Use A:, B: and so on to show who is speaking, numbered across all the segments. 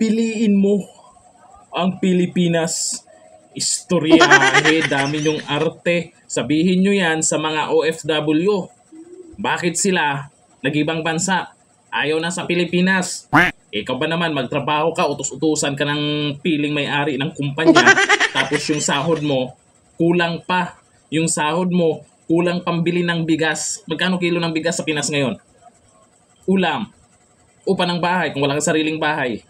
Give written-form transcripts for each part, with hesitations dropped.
A: Piliin mo ang Pilipinas. Istoryahe, dami nyong arte. Sabihin nyo yan sa mga OFW. Bakit sila nag-ibang bansa? Ayaw na sa Pilipinas. Ikaw ba naman, magtrabaho ka, utos-utusan ka ng piling may-ari ng kumpanya, tapos yung sahod mo, kulang pa. Yung sahod mo, kulang pambili ng bigas. Magkano kilo ng bigas sa Pinas ngayon? Ulam. Upa ng bahay kung wala kang sariling bahay.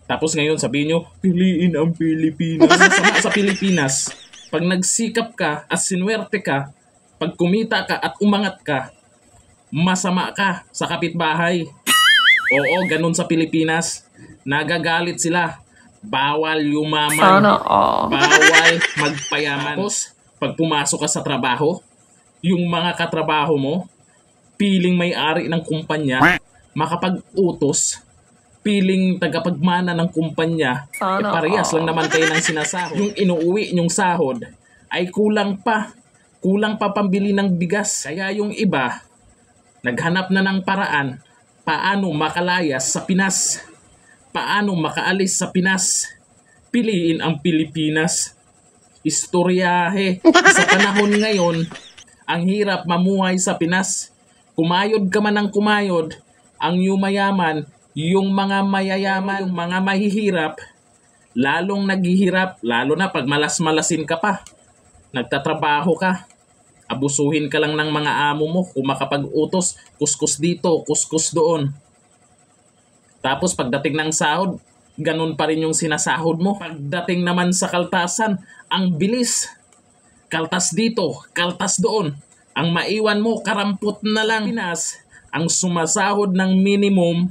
A: Tapos ngayon sabihin nyo, piliin ang Pilipinas. Masama sa Pilipinas, pag nagsikap ka at sinuwerte ka, pag kumita ka at umangat ka, masama ka sa kapitbahay. Oo, ganun sa Pilipinas. Nagagalit sila. Bawal yumaman.
B: Sana all.
A: Bawal magpayaman. Tapos, pag pumasok ka sa trabaho, yung mga katrabaho mo, piling may-ari ng kumpanya, makapag-utos, piling tagapagmana ng kumpanya,
B: Sana
A: parehas lang naman kayo ng sinasahod. Yung inuuwi nyong sahod ay kulang pa. Kulang pa pambili ng bigas. Kaya yung iba, naghanap na ng paraan paano makalayas sa Pinas. Paano makaalis sa Pinas. Piliin ang Pilipinas. Istoryahe. Sa panahon ngayon, ang hirap mamuhay sa Pinas. Kumayod ka man ng kumayod, ang yumayaman, yung mga mayayaman, yung mga mahihirap, lalong naghihirap, lalo na pag malas-malasin ka pa. Nagtatrabaho ka. Abusuhin ka lang ng mga amo mo. Kung makapag-utos, kuskus dito, kuskus doon. Tapos pagdating ng sahod, ganun pa rin yung sinasahod mo. Pagdating naman sa kaltasan, ang bilis. Kaltas dito, kaltas doon. Ang maiwan mo, karampot na lang. Pinas, ang sumasahod ng minimum,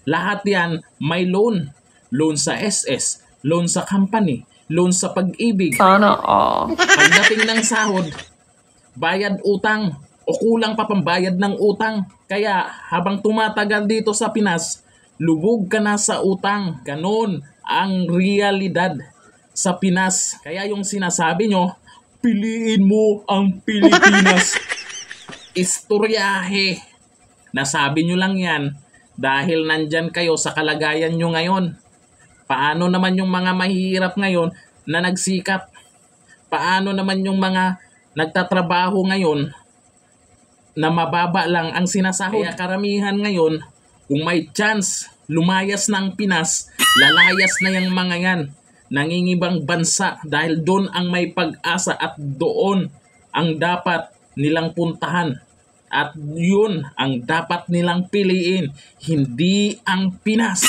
A: lahat yan may loan. Loan sa SS, loan sa company, loan sa pag-ibig.
B: Sana all.
A: Pagdating ng sahod, bayad utang o kulang pa pambayad ng utang. Kaya habang tumatagal dito sa Pinas, lubog ka na sa utang. Ganon ang realidad sa Pinas. Kaya yung sinasabi nyo, piliin mo ang Pilipinas. Istoryahe. Nasabi nyo lang yan dahil nandyan kayo sa kalagayan nyo ngayon. Paano naman yung mga mahihirap ngayon na nagsikap? Paano naman yung mga nagtatrabaho ngayon na mababa lang ang sinasahod? Kaya karamihan ngayon, kung may chance lumayas ng Pinas, lalayas na yung mga yan. Nangingibang bansa dahil doon ang may pag-asa at doon ang dapat nilang puntahan. At yun ang dapat nilang piliin, hindi ang Pinas.